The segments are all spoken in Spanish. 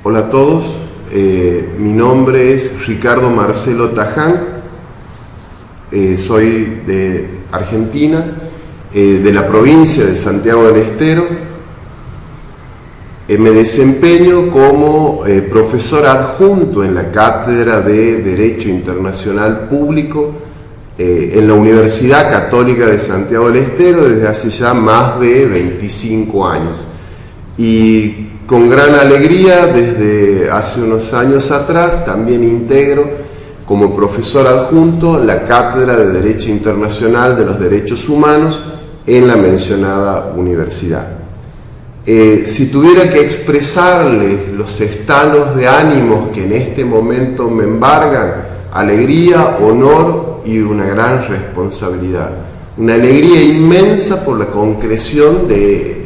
Hola a todos, mi nombre es Ricardo Marcelo Taján, soy de Argentina, de la provincia de Santiago del Estero. Me desempeño como profesor adjunto en la Cátedra de Derecho Internacional Público en la Universidad Católica de Santiago del Estero desde hace ya más de 25 años. Y con gran alegría, desde hace unos años atrás, también integro como profesor adjunto la Cátedra de Derecho Internacional de los Derechos Humanos en la mencionada universidad. Si tuviera que expresarles los estados de ánimos que en este momento me embargan, alegría, honor y una gran responsabilidad. Una alegría inmensa por la concreción de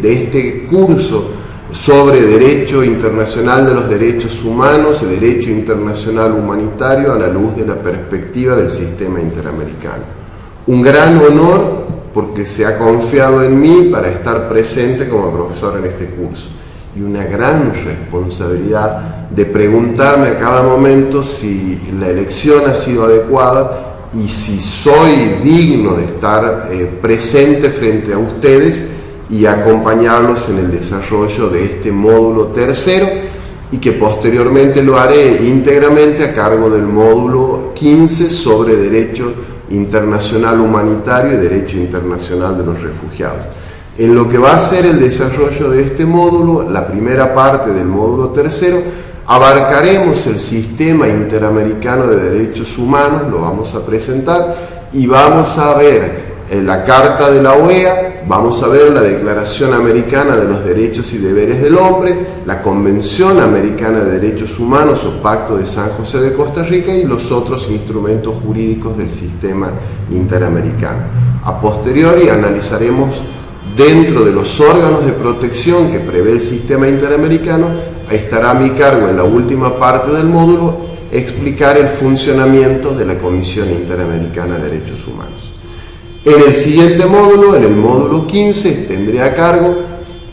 este curso sobre Derecho Internacional de los Derechos Humanos y Derecho Internacional Humanitario a la luz de la perspectiva del sistema interamericano. Un gran honor porque se ha confiado en mí para estar presente como profesor en este curso. Y una gran responsabilidad de preguntarme a cada momento si la elección ha sido adecuada y si soy digno de estar presente frente a ustedes y acompañarlos en el desarrollo de este módulo tercero, y que posteriormente lo haré íntegramente a cargo del módulo 15 sobre Derecho Internacional Humanitario y Derecho Internacional de los Refugiados. En lo que va a ser el desarrollo de este módulo, la primera parte del módulo tercero, abarcaremos el sistema interamericano de derechos humanos, lo vamos a presentar, y vamos a ver la Carta de la OEA, vamos a ver la Declaración Americana de los Derechos y Deberes del Hombre, la Convención Americana de Derechos Humanos o Pacto de San José de Costa Rica y los otros instrumentos jurídicos del sistema interamericano. A posteriori analizaremos dentro de los órganos de protección que prevé el sistema interamericano. Estará a mi cargo en la última parte del módulo explicar el funcionamiento de la Comisión Interamericana de Derechos Humanos. En el siguiente módulo, en el módulo 15, tendré a cargo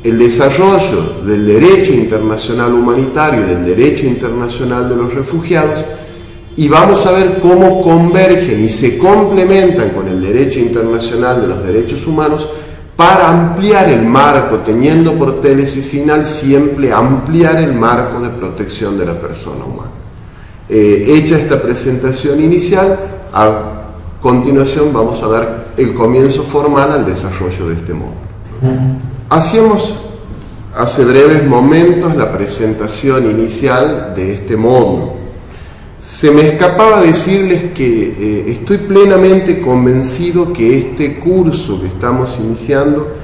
el desarrollo del derecho internacional humanitario y del derecho internacional de los refugiados, y vamos a ver cómo convergen y se complementan con el derecho internacional de los derechos humanos para ampliar el marco, teniendo por tesis final siempre ampliar el marco de protección de la persona humana. Hecha esta presentación inicial, a continuación vamos a dar el comienzo formal al desarrollo de este módulo. Hacíamos hace breves momentos la presentación inicial de este módulo. Se me escapaba decirles que estoy plenamente convencido que este curso que estamos iniciando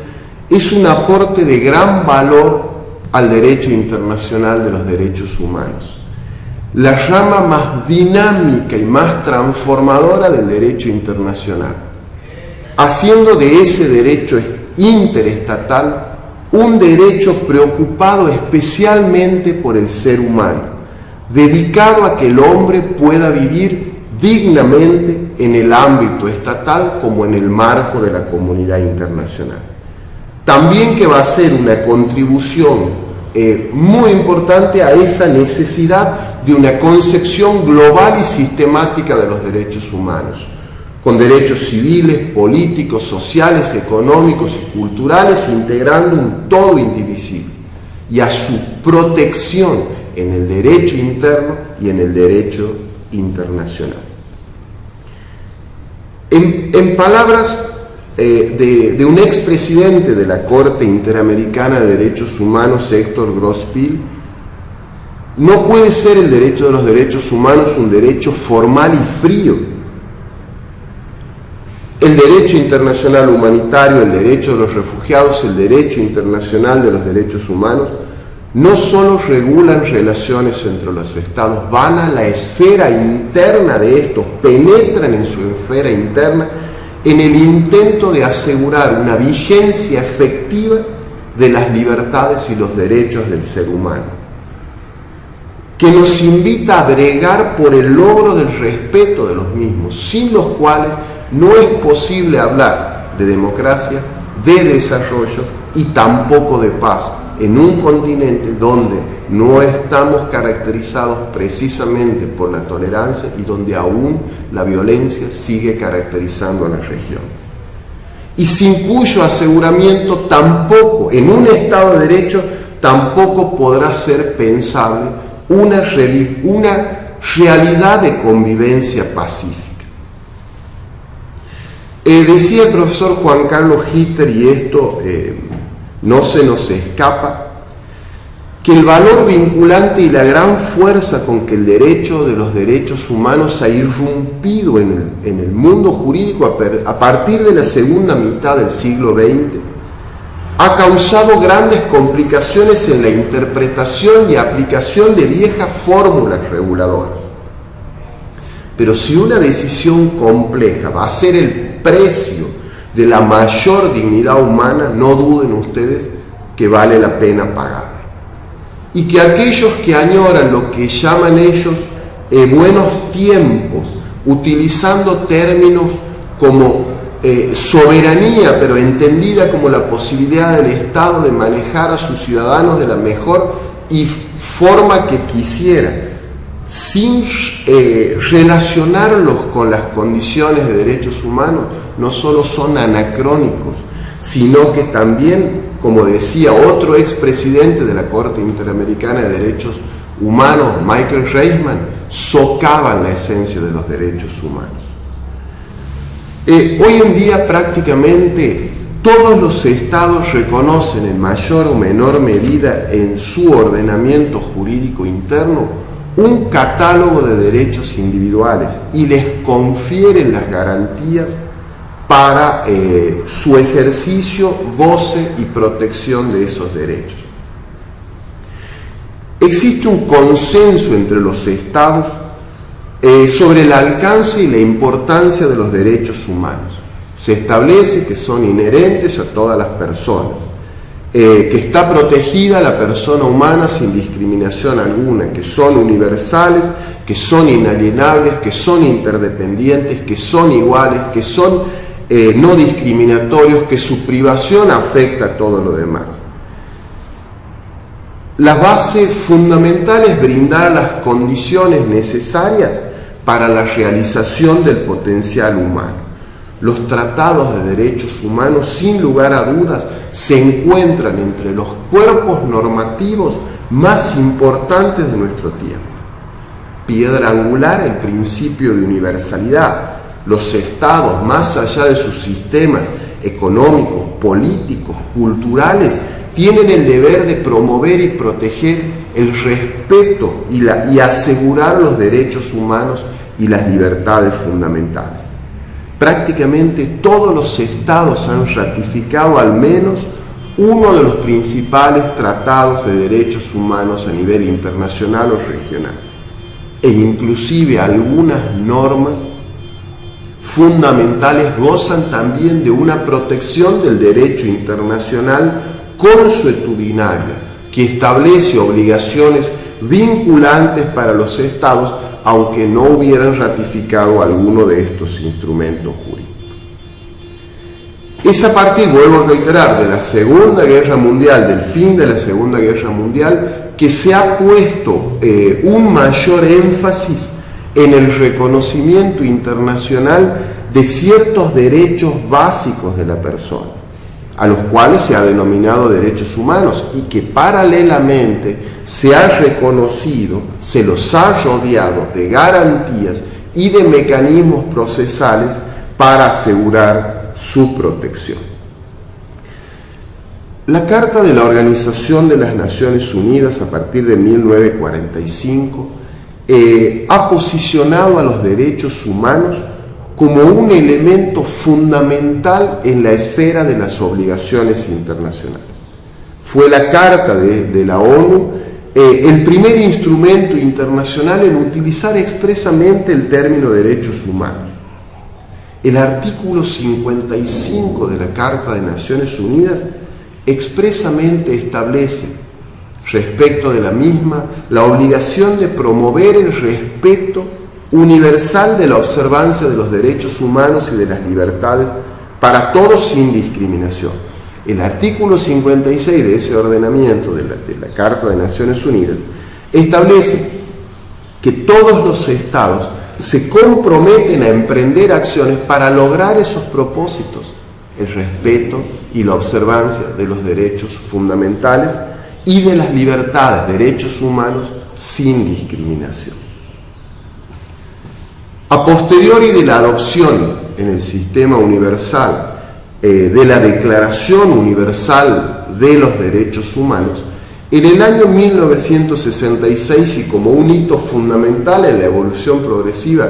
es un aporte de gran valor al derecho internacional de los derechos humanos, la rama más dinámica y más transformadora del derecho internacional, haciendo de ese derecho interestatal un derecho preocupado especialmente por el ser humano, dedicado a que el hombre pueda vivir dignamente en el ámbito estatal como en el marco de la comunidad internacional. También que va a ser una contribución muy importante a esa necesidad de una concepción global y sistemática de los derechos humanos, con derechos civiles, políticos, sociales, económicos y culturales, integrando un todo indivisible, y a su protección en el derecho interno y en el derecho internacional. En palabras de un expresidente de la Corte Interamericana de Derechos Humanos, Héctor Grospil, no puede ser el derecho de los derechos humanos un derecho formal y frío. El derecho internacional humanitario, el derecho de los refugiados, el derecho internacional de los derechos humanos, no solo regulan relaciones entre los estados, van a la esfera interna de estos, penetran en su esfera interna en el intento de asegurar una vigencia efectiva de las libertades y los derechos del ser humano, que nos invita a bregar por el logro del respeto de los mismos, sin los cuales no es posible hablar de democracia, de desarrollo y tampoco de paz en un continente donde no estamos caracterizados precisamente por la tolerancia y donde aún la violencia sigue caracterizando a la región. Y sin cuyo aseguramiento tampoco, en un Estado de Derecho, tampoco podrá ser pensable una realidad de convivencia pacífica. Decía el profesor Juan Carlos Hitter, y esto no se nos escapa, que el valor vinculante y la gran fuerza con que el derecho de los derechos humanos ha irrumpido en el mundo jurídico a partir de la segunda mitad del siglo XX ha causado grandes complicaciones en la interpretación y aplicación de viejas fórmulas reguladoras. Pero si una decisión compleja va a ser el precio de la mayor dignidad humana, no duden ustedes que vale la pena pagar. Y que aquellos que añoran lo que llaman ellos buenos tiempos, utilizando términos como soberanía, pero entendida como la posibilidad del Estado de manejar a sus ciudadanos de la mejor forma que quisiera, sin relacionarlos con las condiciones de derechos humanos, no solo son anacrónicos, sino que también, como decía otro expresidente de la Corte Interamericana de Derechos Humanos, Michael Reisman, socavan la esencia de los derechos humanos. Hoy en día prácticamente todos los estados reconocen en mayor o menor medida en su ordenamiento jurídico interno un catálogo de derechos individuales y les confieren las garantías para su ejercicio, goce y protección de esos derechos. Existe un consenso entre los estados sobre el alcance y la importancia de los derechos humanos. Se establece que son inherentes a todas las personas, que está protegida la persona humana sin discriminación alguna, que son universales, que son inalienables, que son interdependientes, que son iguales, que son no discriminatorios, que su privación afecta a todo lo demás. La base fundamental es brindar las condiciones necesarias para la realización del potencial humano. Los tratados de derechos humanos, sin lugar a dudas, se encuentran entre los cuerpos normativos más importantes de nuestro tiempo. Piedra angular, el principio de universalidad. Los estados, más allá de sus sistemas económicos, políticos, culturales, tienen el deber de promover y proteger el respeto y asegurar los derechos humanos y las libertades fundamentales. Prácticamente todos los estados han ratificado al menos uno de los principales tratados de derechos humanos a nivel internacional o regional, e inclusive algunas normas fundamentales gozan también de una protección del derecho internacional consuetudinaria que establece obligaciones vinculantes para los estados, aunque no hubieran ratificado alguno de estos instrumentos jurídicos. Es a partir, vuelvo a reiterar, de la Segunda Guerra Mundial, del fin de la Segunda Guerra Mundial, que se ha puesto un mayor énfasis en el reconocimiento internacional de ciertos derechos básicos de la persona, a los cuales se ha denominado derechos humanos y que paralelamente se ha reconocido, se los ha rodeado de garantías y de mecanismos procesales para asegurar su protección. La Carta de la Organización de las Naciones Unidas, a partir de 1945, ha posicionado a los derechos humanos como un elemento fundamental en la esfera de las obligaciones internacionales. Fue la Carta de la ONU el primer instrumento internacional en utilizar expresamente el término derechos humanos. El artículo 55 de la Carta de Naciones Unidas expresamente establece, respecto de la misma, la obligación de promover el respeto universal de la observancia de los derechos humanos y de las libertades para todos sin discriminación, El artículo 56 de ese ordenamiento de la Carta de Naciones Unidas establece que todos los estados se comprometen a emprender acciones para lograr esos propósitos, el respeto y la observancia de los derechos fundamentales y de las libertades, derechos humanos, sin discriminación. A posteriori de la adopción en el sistema universal de la Declaración Universal de los Derechos Humanos, en el año 1966, y como un hito fundamental en la evolución progresiva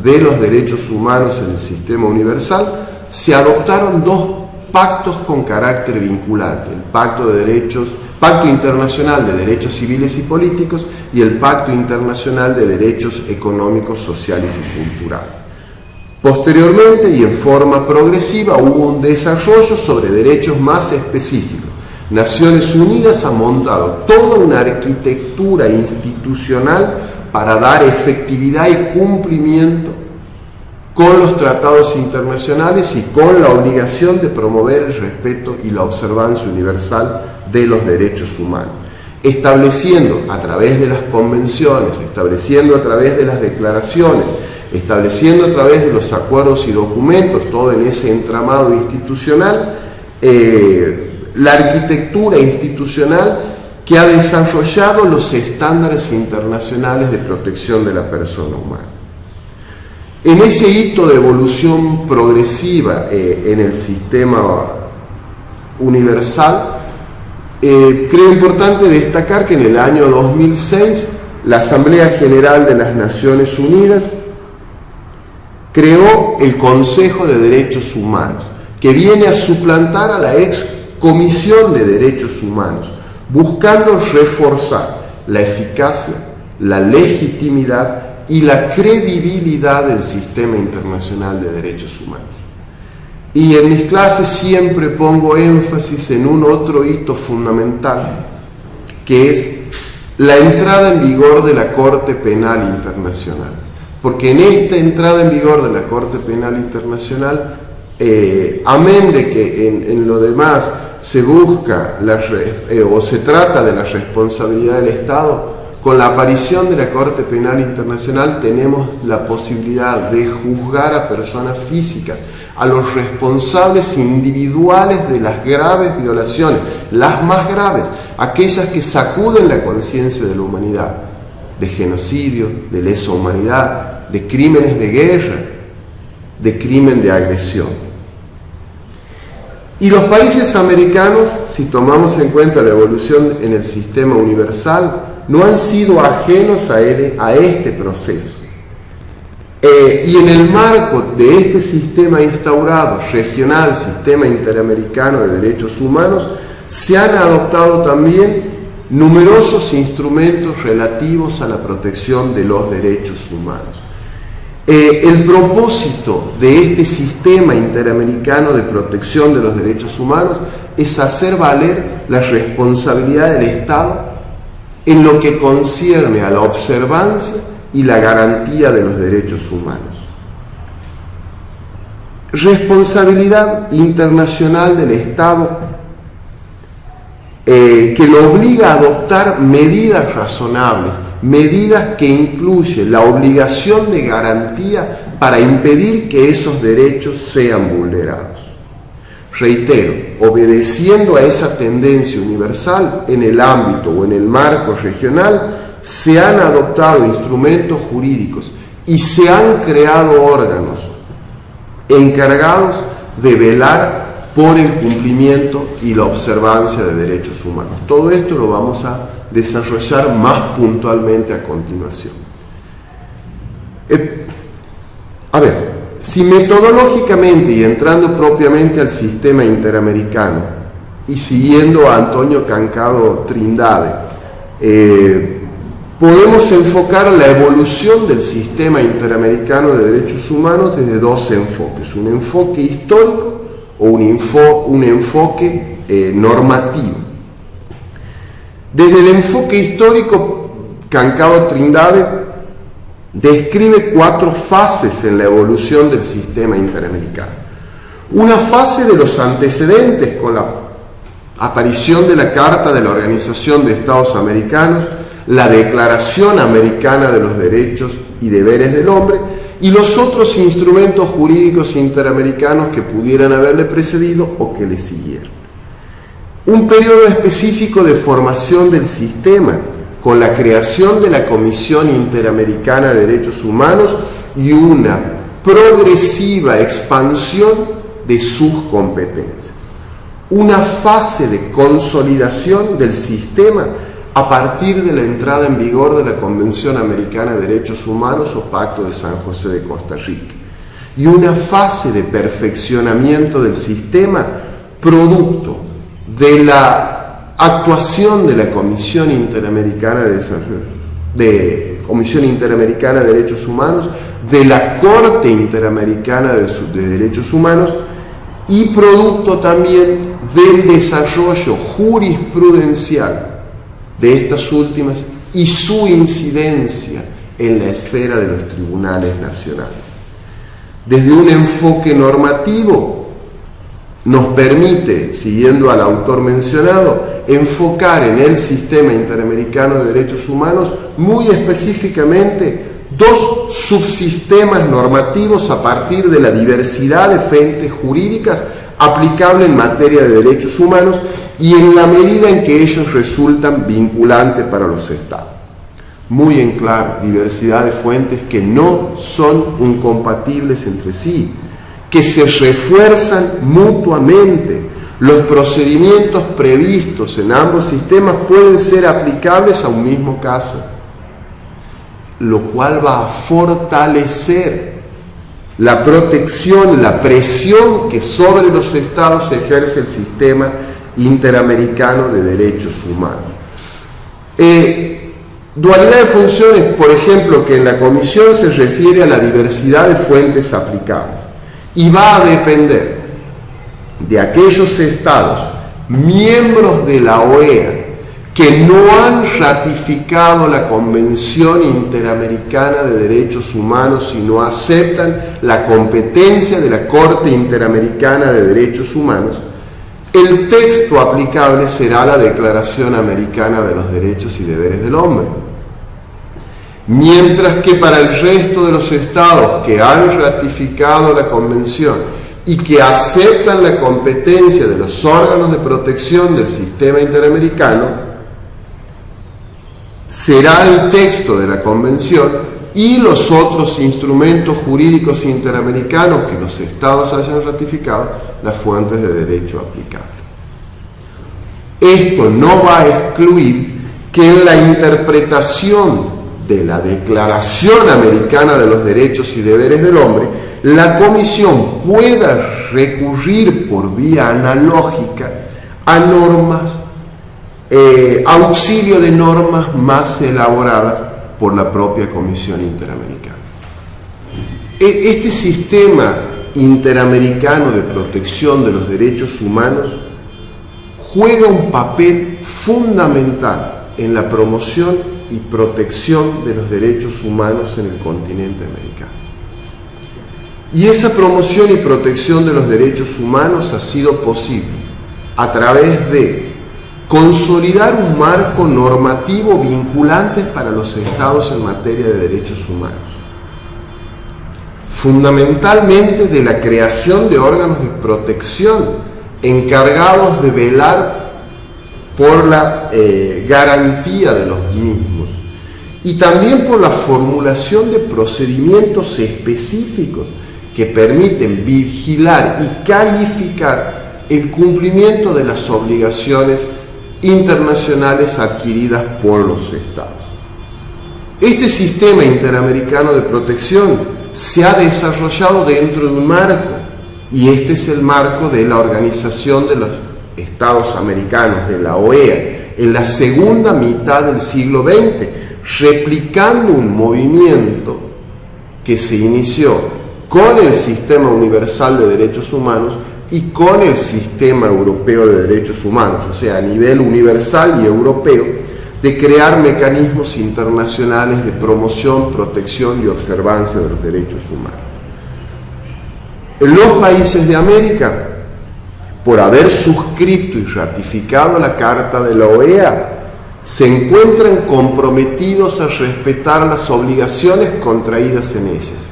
de los derechos humanos en el sistema universal, se adoptaron dos pactos con carácter vinculante: el Pacto Internacional de Derechos Civiles y Políticos y el Pacto Internacional de Derechos Económicos, Sociales y Culturales. Posteriormente, y en forma progresiva, hubo un desarrollo sobre derechos más específicos. Naciones Unidas ha montado toda una arquitectura institucional para dar efectividad y cumplimiento con los tratados internacionales y con la obligación de promover el respeto y la observancia universal de los derechos humanos, estableciendo a través de las convenciones, estableciendo a través de las declaraciones, estableciendo a través de los acuerdos y documentos, todo en ese entramado institucional, la arquitectura institucional que ha desarrollado los estándares internacionales de protección de la persona humana. En ese hito de evolución progresiva en el sistema universal, creo importante destacar que en el año 2006 la Asamblea General de las Naciones Unidas creó el Consejo de Derechos Humanos, que viene a suplantar a la ex Comisión de Derechos Humanos, buscando reforzar la eficacia, la legitimidad y la credibilidad del sistema internacional de derechos humanos. Y en mis clases siempre pongo énfasis en un otro hito fundamental, que es la entrada en vigor de la Corte Penal Internacional. Porque en esta entrada en vigor de la Corte Penal Internacional, amén de que en lo demás se busca o se trata de la responsabilidad del Estado, con la aparición de la Corte Penal Internacional tenemos la posibilidad de juzgar a personas físicas, a los responsables individuales de las graves violaciones, las más graves, aquellas que sacuden la conciencia de la humanidad, de genocidio, de lesa humanidad, de crímenes de guerra, de crimen de agresión. Y los países americanos, si tomamos en cuenta la evolución en el sistema universal, no han sido ajenos a este proceso. Y en el marco de este sistema instaurado, regional, sistema interamericano de derechos humanos, se han adoptado también numerosos instrumentos relativos a la protección de los derechos humanos. El propósito de este sistema interamericano de protección de los derechos humanos es hacer valer la responsabilidad del Estado en lo que concierne a la observancia y la garantía de los derechos humanos. Responsabilidad internacional del Estado que lo obliga a adoptar medidas razonables, medidas que incluyen la obligación de garantía para impedir que esos derechos sean vulnerados. Reitero, obedeciendo a esa tendencia universal, en el ámbito o en el marco regional, se han adoptado instrumentos jurídicos y se han creado órganos encargados de velar por el cumplimiento y la observancia de derechos humanos. Todo esto lo vamos a desarrollar más puntualmente a continuación. Si metodológicamente y entrando propiamente al sistema interamericano y siguiendo a Antonio Cancado Trindade, podemos enfocar la evolución del sistema interamericano de derechos humanos desde dos enfoques: un enfoque histórico o un enfoque normativo. Desde el enfoque histórico, Cancado Trindade describe 4 fases en la evolución del sistema interamericano. Una fase de los antecedentes con la aparición de la Carta de la Organización de Estados Americanos, la Declaración Americana de los Derechos y Deberes del Hombre y los otros instrumentos jurídicos interamericanos que pudieran haberle precedido o que le siguieran. Un periodo específico de formación del sistema, con la creación de la Comisión Interamericana de Derechos Humanos y una progresiva expansión de sus competencias. Una fase de consolidación del sistema a partir de la entrada en vigor de la Convención Americana de Derechos Humanos o Pacto de San José de Costa Rica. Y una fase de perfeccionamiento del sistema producto de la actuación de la Comisión Interamericana de Derechos Humanos, de la Corte Interamericana de Derechos Humanos y producto también del desarrollo jurisprudencial de estas últimas y su incidencia en la esfera de los tribunales nacionales. Desde un enfoque normativo nos permite, siguiendo al autor mencionado, enfocar en el sistema interamericano de derechos humanos muy específicamente dos subsistemas normativos a partir de la diversidad de fuentes jurídicas aplicables en materia de derechos humanos y en la medida en que ellos resultan vinculantes para los estados. Muy en claro, diversidad de fuentes que no son incompatibles entre sí, que se refuerzan mutuamente. Los procedimientos previstos en ambos sistemas pueden ser aplicables a un mismo caso, lo cual va a fortalecer la protección, la presión que sobre los estados ejerce el sistema interamericano de derechos humanos. Dualidad de funciones, por ejemplo, que en la Comisión se refiere a la diversidad de fuentes aplicables y va a depender de aquellos estados miembros de la OEA que no han ratificado la Convención Interamericana de Derechos Humanos y no aceptan la competencia de la Corte Interamericana de Derechos Humanos. El texto aplicable será la Declaración Americana de los Derechos y Deberes del Hombre. Mientras que para el resto de los estados que han ratificado la Convención y que aceptan la competencia de los órganos de protección del sistema interamericano, será el texto de la Convención y los otros instrumentos jurídicos interamericanos que los estados hayan ratificado las fuentes de derecho aplicable. Esto no va a excluir que en la interpretación de la Declaración Americana de los Derechos y Deberes del Hombre, la Comisión pueda recurrir por vía analógica a normas, auxilio de normas más elaboradas por la propia Comisión Interamericana. Este sistema interamericano de protección de los derechos humanos juega un papel fundamental en la promoción y protección de los derechos humanos en el continente americano. Y esa promoción y protección de los derechos humanos ha sido posible a través de consolidar un marco normativo vinculante para los estados en materia de derechos humanos, fundamentalmente de la creación de órganos de protección encargados de velar por la garantía de los mismos y también por la formulación de procedimientos específicos que permiten vigilar y calificar el cumplimiento de las obligaciones internacionales adquiridas por los estados. Este sistema interamericano de protección se ha desarrollado dentro de un marco, y este es el marco de la Organización de los Estados Americanos, de la OEA, en la segunda mitad del siglo XX, replicando un movimiento que se inició con el Sistema Universal de Derechos Humanos y con el Sistema Europeo de Derechos Humanos, o sea, a nivel universal y europeo, de crear mecanismos internacionales de promoción, protección y observancia de los derechos humanos. En los países de América, por haber suscrito y ratificado la Carta de la OEA, se encuentran comprometidos a respetar las obligaciones contraídas en ellas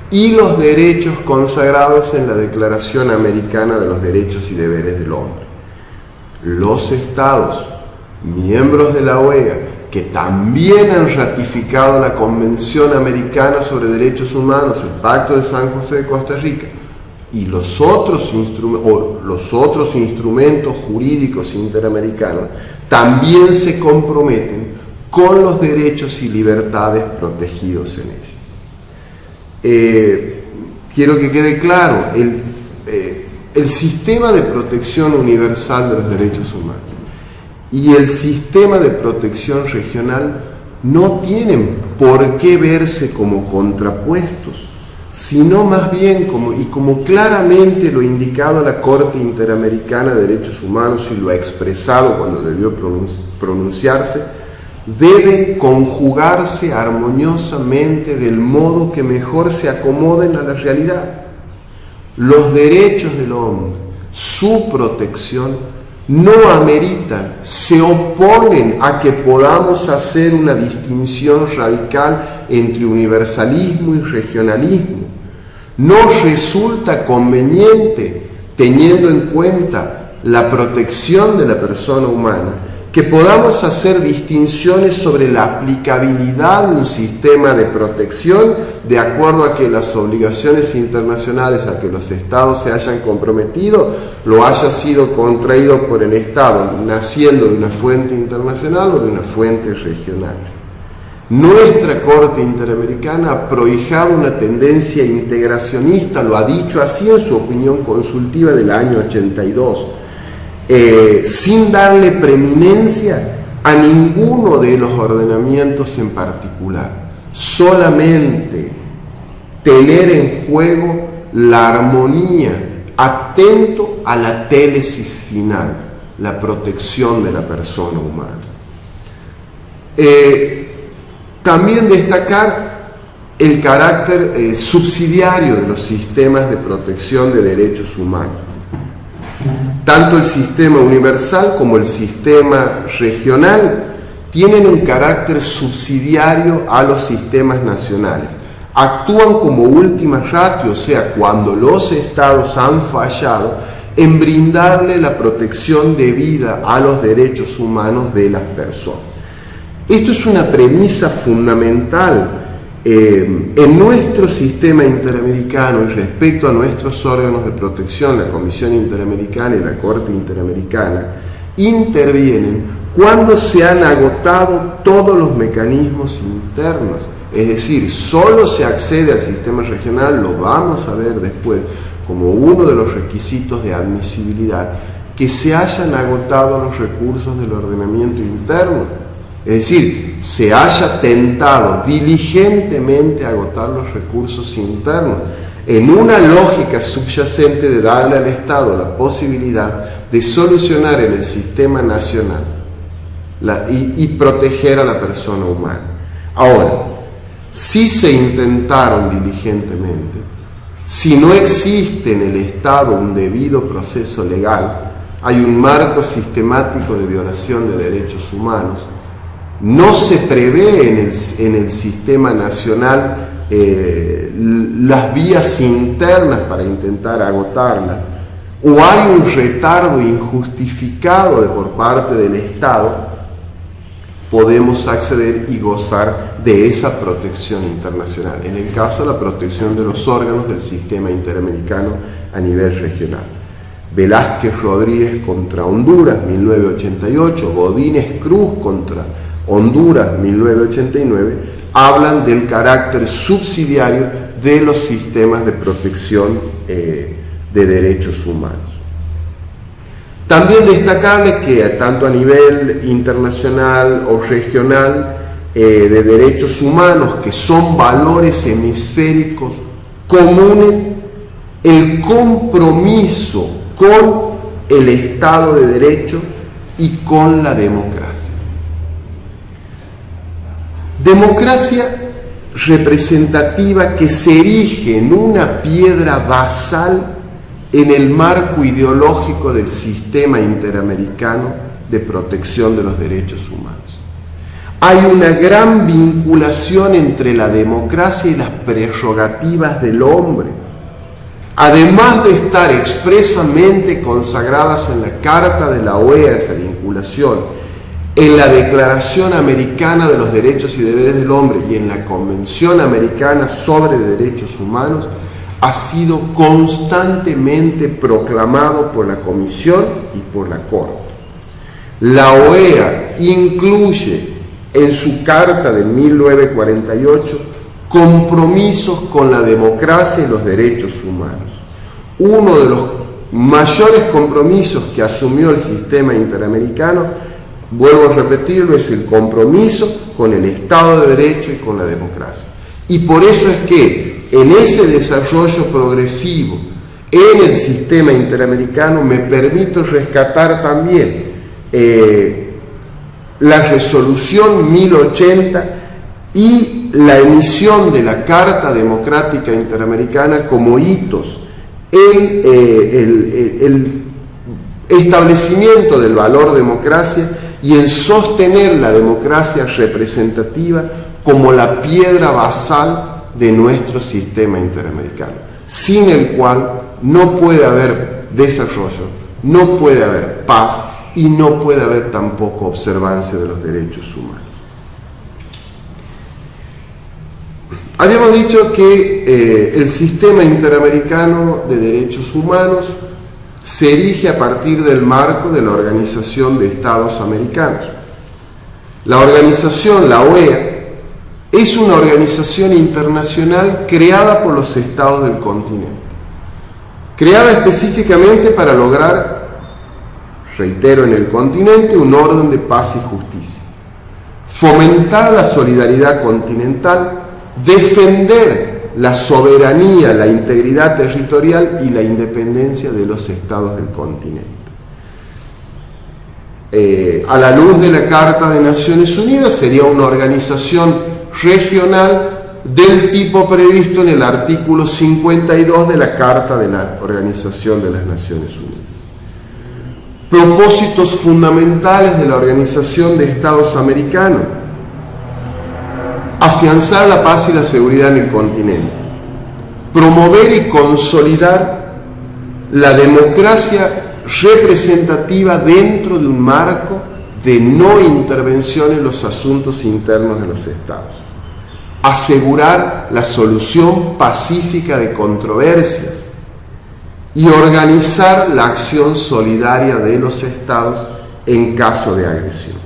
y los derechos consagrados en la Declaración Americana de los Derechos y Deberes del Hombre. Los Estados, miembros de la OEA, que también han ratificado la Convención Americana sobre Derechos Humanos, el Pacto de San José de Costa Rica, y los otros instrumentos jurídicos interamericanos, también se comprometen con los derechos y libertades protegidos en ella. Quiero que quede claro, el sistema de protección universal de los derechos humanos y el sistema de protección regional no tienen por qué verse como contrapuestos, sino más bien como claramente lo ha indicado la Corte Interamericana de Derechos Humanos y lo ha expresado cuando debió pronunciarse, deben conjugarse armoniosamente del modo que mejor se acomoden a la realidad. Los derechos del hombre, su protección, no ameritan, se oponen a que podamos hacer una distinción radical entre universalismo y regionalismo. No resulta conveniente, teniendo en cuenta la protección de la persona humana, que podamos hacer distinciones sobre la aplicabilidad de un sistema de protección de acuerdo a que las obligaciones internacionales a que los Estados se hayan comprometido lo haya sido contraído por el Estado, naciendo de una fuente internacional o de una fuente regional. Nuestra Corte Interamericana ha prohijado una tendencia integracionista, lo ha dicho así en su opinión consultiva del año 82, sin darle preeminencia a ninguno de los ordenamientos en particular, solamente tener en juego la armonía, atento a la télesis final, la protección de la persona humana. También destacar el carácter subsidiario de los sistemas de protección de derechos humanos. Tanto el sistema universal como el sistema regional tienen un carácter subsidiario a los sistemas nacionales. Actúan como última ratio, o sea, cuando los Estados han fallado en brindarle la protección debida a los derechos humanos de las personas. Esto es una premisa fundamental en nuestro sistema interamericano y respecto a nuestros órganos de protección. La Comisión Interamericana y la Corte Interamericana intervienen cuando se han agotado todos los mecanismos internos, es decir, solo se accede al sistema regional, lo vamos a ver después, como uno de los requisitos de admisibilidad, que se hayan agotado los recursos del ordenamiento interno. Es decir, se haya tentado diligentemente agotar los recursos internos en una lógica subyacente de darle al Estado la posibilidad de solucionar en el sistema nacional y proteger a la persona humana. Ahora, si se intentaron diligentemente, si no existe en el Estado un debido proceso legal, hay un marco sistemático de violación de derechos humanos, no se prevé en el sistema nacional las vías internas para intentar agotarlas, o hay un retardo injustificado por parte del Estado, podemos acceder y gozar de esa protección internacional, en el caso de la protección de los órganos del sistema interamericano a nivel regional. Velázquez Rodríguez contra Honduras, 1988, Godínez Cruz contra Honduras, 1989, hablan del carácter subsidiario de los sistemas de protección de derechos humanos. También destacarles que tanto a nivel internacional o regional de derechos humanos, que son valores hemisféricos comunes, el compromiso con el Estado de Derecho y con la democracia. Democracia representativa que se erige en una piedra basal en el marco ideológico del sistema interamericano de protección de los derechos humanos. Hay una gran vinculación entre la democracia y las prerrogativas del hombre, además de estar expresamente consagradas en la Carta de la OEA, esa vinculación, en la Declaración Americana de los Derechos y Deberes del Hombre y en la Convención Americana sobre Derechos Humanos, ha sido constantemente proclamado por la Comisión y por la Corte. La OEA incluye en su Carta de 1948 compromisos con la democracia y los derechos humanos. Uno de los mayores compromisos que asumió el sistema interamericano, vuelvo a repetirlo, es el compromiso con el Estado de Derecho y con la democracia. Y por eso es que en ese desarrollo progresivo en el sistema interamericano me permito rescatar también la resolución 1080 y la emisión de la Carta Democrática Interamericana como hitos en el establecimiento del valor democracia y en sostener la democracia representativa como la piedra basal de nuestro sistema interamericano, sin el cual no puede haber desarrollo, no puede haber paz y no puede haber tampoco observancia de los derechos humanos. Habíamos dicho que el sistema interamericano de derechos humanos se erige a partir del marco de la Organización de Estados Americanos. La organización, la OEA, es una organización internacional creada por los estados del continente, creada específicamente para lograr, reitero, en el continente un orden de paz y justicia, fomentar la solidaridad continental, defender la soberanía, la integridad territorial y la independencia de los estados del continente. A la luz de la Carta de Naciones Unidas, sería una organización regional del tipo previsto en el artículo 52 de la Carta de la Organización de las Naciones Unidas. Propósitos fundamentales de la Organización de Estados Americanos: afianzar la paz y la seguridad en el continente, promover y consolidar la democracia representativa dentro de un marco de no intervención en los asuntos internos de los estados, asegurar la solución pacífica de controversias y organizar la acción solidaria de los estados en caso de agresión.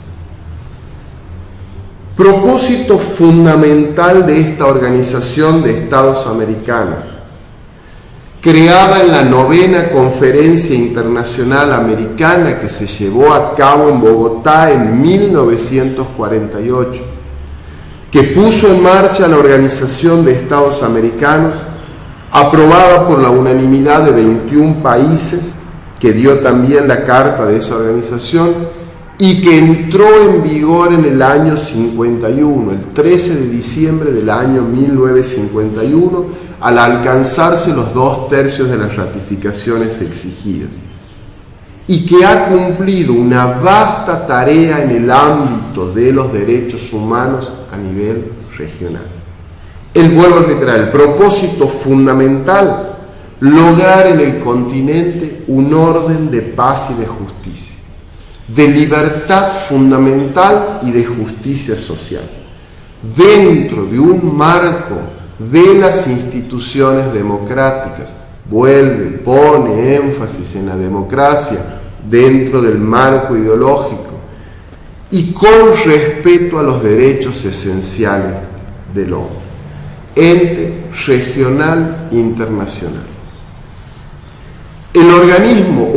Propósito fundamental de esta Organización de Estados Americanos, creada en la 9ª Conferencia Internacional Americana que se llevó a cabo en Bogotá en 1948, que puso en marcha la Organización de Estados Americanos, aprobada por la unanimidad de 21 países, que dio también la carta de esa organización, y que entró en vigor en el año 51, el 13 de diciembre del año 1951, al alcanzarse los 2/3 de las ratificaciones exigidas, y que ha cumplido una vasta tarea en el ámbito de los derechos humanos a nivel regional. Vuelvo a reiterar, el propósito fundamental: lograr en el continente un orden de paz y de justicia, de libertad fundamental y de justicia social, dentro de un marco de las instituciones democráticas. Pone énfasis en la democracia dentro del marco ideológico y con respeto a los derechos esenciales del hombre. Ente regional internacional. El organismo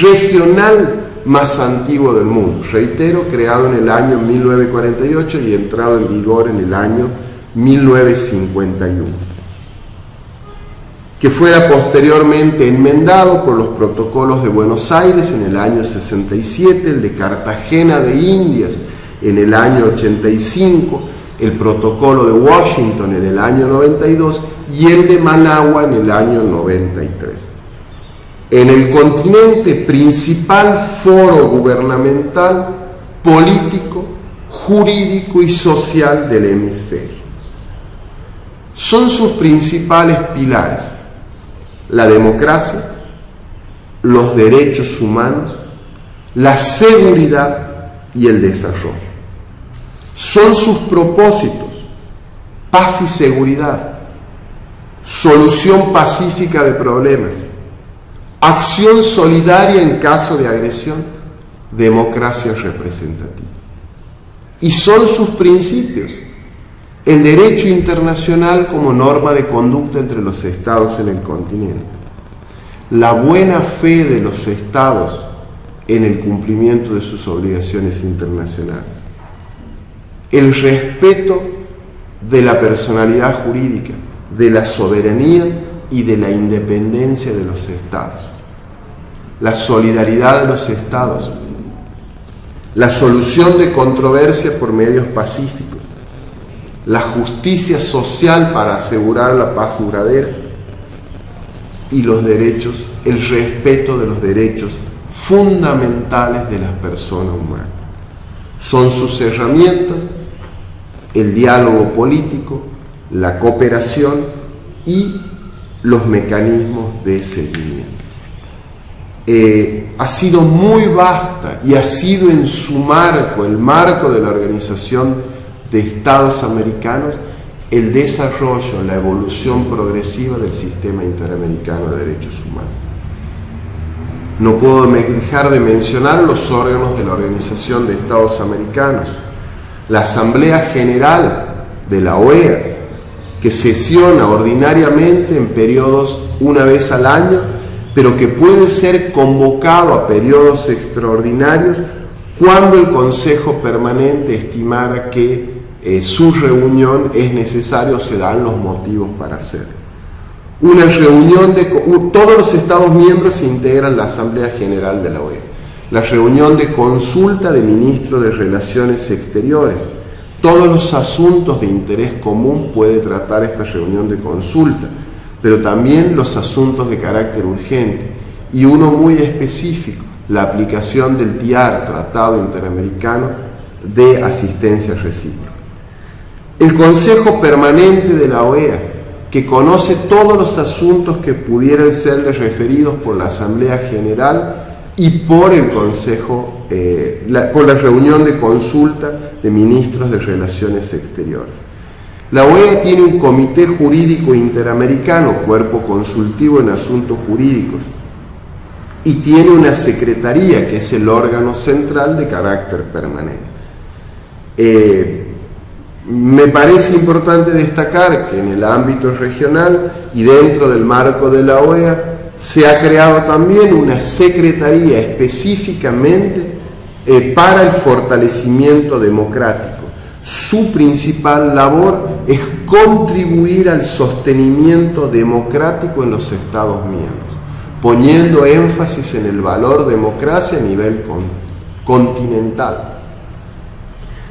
regional más antiguo del mundo, reitero, creado en el año 1948 y entrado en vigor en el año 1951, que fuera posteriormente enmendado por los protocolos de Buenos Aires en el año 67, el de Cartagena de Indias en el año 85, el protocolo de Washington en el año 92 y el de Managua en el año 93. en el continente principal foro gubernamental, político, jurídico y social del hemisferio. Son sus principales pilares la democracia, los derechos humanos, la seguridad y el desarrollo. Son sus propósitos: paz y seguridad, solución pacífica de problemas, acción solidaria en caso de agresión, democracia representativa. Y son sus principios: el derecho internacional como norma de conducta entre los estados en el continente, la buena fe de los estados en el cumplimiento de sus obligaciones internacionales, el respeto de la personalidad jurídica, de la soberanía y de la independencia de los estados, la solidaridad de los estados, la solución de controversias por medios pacíficos, la justicia social para asegurar la paz duradera y los derechos, el respeto de los derechos fundamentales de las personas humanas. Son sus herramientas el diálogo político, la cooperación y los mecanismos de seguimiento. Ha sido muy vasta y ha sido en su marco, el marco de la Organización de Estados Americanos, el desarrollo, la evolución progresiva del sistema interamericano de derechos humanos. No puedo dejar de mencionar los órganos de la Organización de Estados Americanos, la Asamblea General de la OEA, que sesiona ordinariamente en periodos una vez al año, pero que puede ser convocado a periodos extraordinarios cuando el Consejo Permanente estimara que su reunión es necesaria o se dan los motivos para hacerlo. Una reunión todos los Estados miembros se integran en la Asamblea General de la OEA. La reunión de consulta de ministros de Relaciones Exteriores. Todos los asuntos de interés común puede tratar esta reunión de consulta, pero también los asuntos de carácter urgente, y uno muy específico, la aplicación del TIAR, Tratado Interamericano de Asistencia Recíproca. El Consejo Permanente de la OEA, que conoce todos los asuntos que pudieran serle referidos por la Asamblea General y por el Consejo, por la reunión de consulta de ministros de Relaciones Exteriores. La OEA tiene un Comité Jurídico Interamericano, cuerpo consultivo en asuntos jurídicos, y tiene una secretaría, que es el órgano central de carácter permanente. Me parece importante destacar que en el ámbito regional y dentro del marco de la OEA se ha creado también una secretaría específicamente para el fortalecimiento democrático. Su principal labor es contribuir al sostenimiento democrático en los Estados miembros, poniendo énfasis en el valor democracia a nivel continental.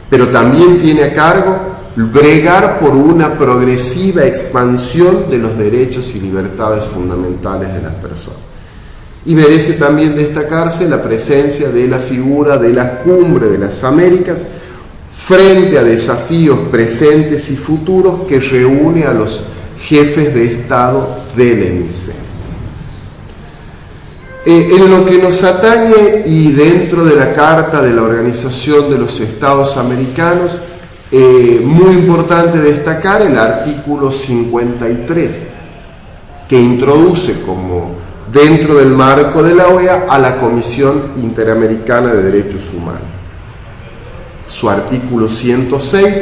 Pero también tiene a cargo bregar por una progresiva expansión de los derechos y libertades fundamentales de las personas. Y merece también destacarse la presencia de la figura de la Cumbre de las Américas frente a desafíos presentes y futuros, que reúne a los jefes de Estado del hemisferio. En lo que nos atañe y dentro de la Carta de la Organización de los Estados Americanos, muy importante destacar el artículo 53, que introduce como dentro del marco de la OEA a la Comisión Interamericana de Derechos Humanos. Su artículo 106,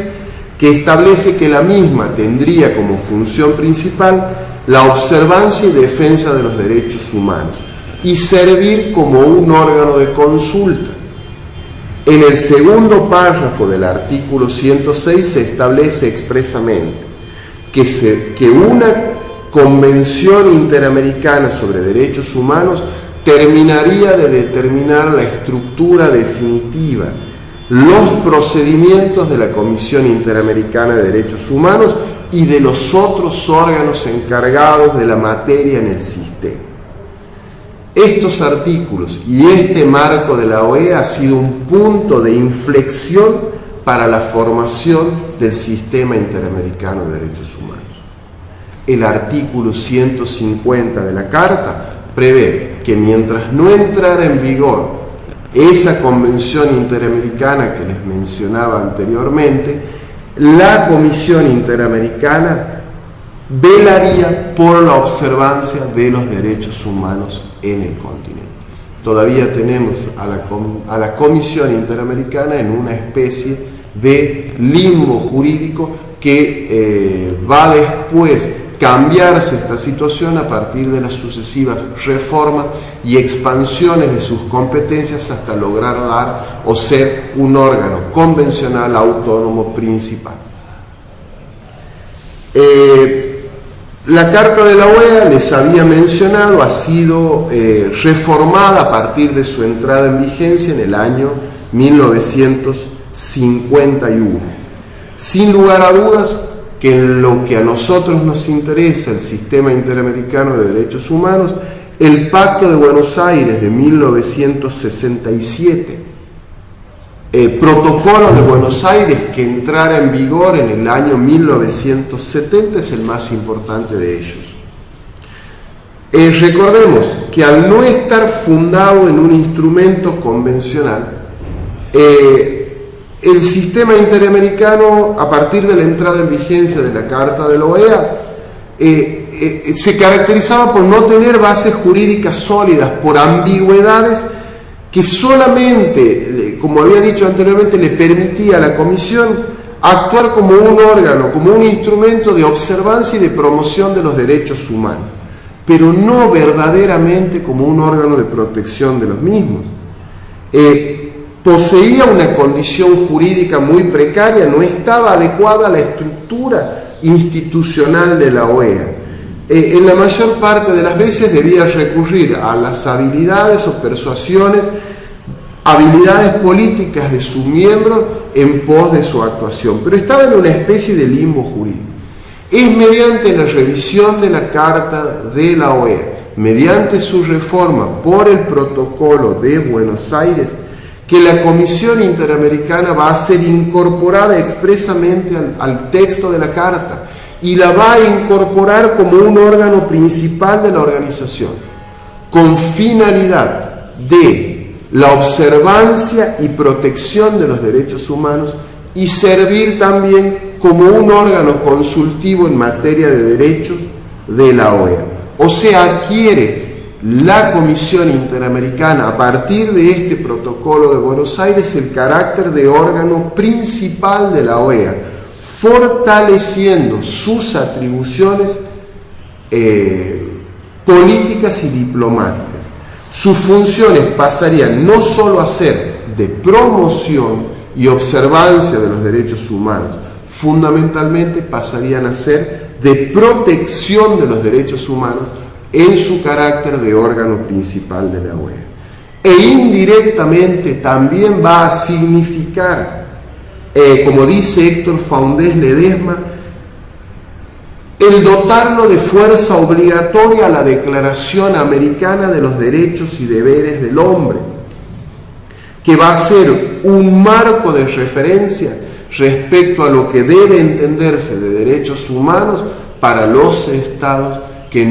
que establece que la misma tendría como función principal la observancia y defensa de los derechos humanos y servir como un órgano de consulta. En el segundo párrafo del artículo 106 se establece expresamente que una Convención Interamericana sobre Derechos Humanos terminaría de determinar la estructura definitiva, los procedimientos de la Comisión Interamericana de Derechos Humanos y de los otros órganos encargados de la materia en el sistema. estos artículos y este marco de la OEA ha sido un punto de inflexión para la formación del sistema interamericano de derechos humanos. El artículo 150 de la Carta prevé que mientras no entrara en vigor esa convención interamericana que les mencionaba anteriormente, la Comisión Interamericana velaría por la observancia de los derechos humanos en el continente. Todavía tenemos a la Comisión Interamericana en una especie de limbo jurídico que va después cambiarse esta situación a partir de las sucesivas reformas y expansiones de sus competencias hasta lograr dar o ser un órgano convencional autónomo principal. La Carta de la OEA, les había mencionado, ha sido reformada a partir de su entrada en vigencia en el año 1951. Sin lugar a dudas, que en lo que a nosotros nos interesa, el sistema interamericano de derechos humanos, el Pacto de Buenos Aires de 1967, el Protocolo de Buenos Aires, que entrara en vigor en el año 1970, es el más importante de ellos. Recordemos que al no estar fundado en un instrumento convencional, el sistema interamericano, a partir de la entrada en vigencia de la Carta de la OEA, se caracterizaba por no tener bases jurídicas sólidas, por ambigüedades que solamente, como había dicho anteriormente, le permitía a la Comisión actuar como un órgano, como un instrumento de observancia y de promoción de los derechos humanos, pero no verdaderamente como un órgano de protección de los mismos. Poseía una condición jurídica muy precaria, no estaba adecuada a la estructura institucional de la OEA. En la mayor parte de las veces debía recurrir a las habilidades o persuasiones, habilidades políticas de sus miembros en pos de su actuación, pero estaba en una especie de limbo jurídico. Es mediante la revisión de la Carta de la OEA, mediante su reforma por el Protocolo de Buenos Aires, que la Comisión Interamericana va a ser incorporada expresamente al texto de la Carta y la va a incorporar como un órgano principal de la organización, con finalidad de la observancia y protección de los derechos humanos y servir también como un órgano consultivo en materia de derechos de la OEA. O sea, adquiere la Comisión Interamericana, a partir de este Protocolo de Buenos Aires, el carácter de órgano principal de la OEA, fortaleciendo sus atribuciones políticas y diplomáticas. Sus funciones pasarían no solo a ser de promoción y observancia de los derechos humanos, fundamentalmente pasarían a ser de protección de los derechos humanos en su carácter de órgano principal de la OEA. E indirectamente también va a significar, como dice Héctor Faundés Ledesma, el dotarlo de fuerza obligatoria a la Declaración Americana de los Derechos y Deberes del Hombre, que va a ser un marco de referencia respecto a lo que debe entenderse de derechos humanos para los estados que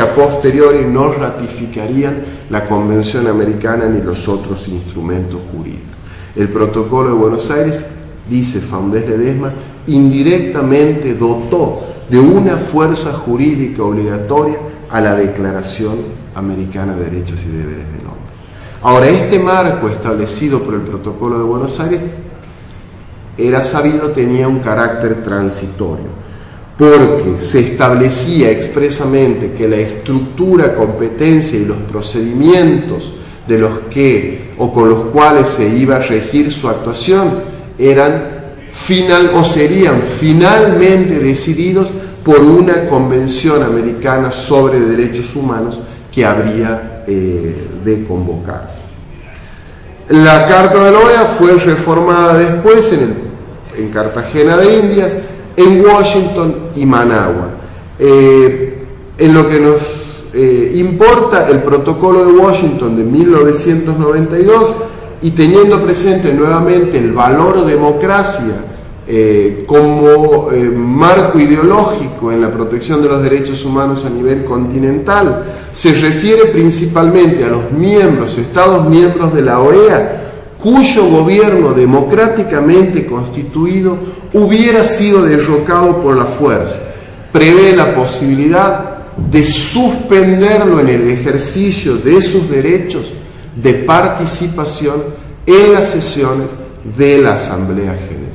a posteriori no ratificarían la Convención Americana ni los otros instrumentos jurídicos. El Protocolo de Buenos Aires, dice Faundés Ledesma, indirectamente dotó de una fuerza jurídica obligatoria a la Declaración Americana de Derechos y Deberes del Hombre. Ahora, este marco establecido por el Protocolo de Buenos Aires, era sabido, tenía un carácter transitorio, porque se establecía expresamente que la estructura, competencia y los procedimientos de los que o con los cuales se iba a regir su actuación serían finalmente decididos por una convención americana sobre derechos humanos que habría de convocarse. La Carta de la OEA fue reformada después en Cartagena de Indias, en Washington y Managua. En lo que nos importa el protocolo de Washington de 1992 y teniendo presente nuevamente el valor democracia como marco ideológico en la protección de los derechos humanos a nivel continental, se refiere principalmente a los miembros, Estados miembros de la OEA, cuyo gobierno democráticamente constituido hubiera sido derrocado por la fuerza. Prevé la posibilidad de suspenderlo en el ejercicio de sus derechos de participación en las sesiones de la Asamblea General.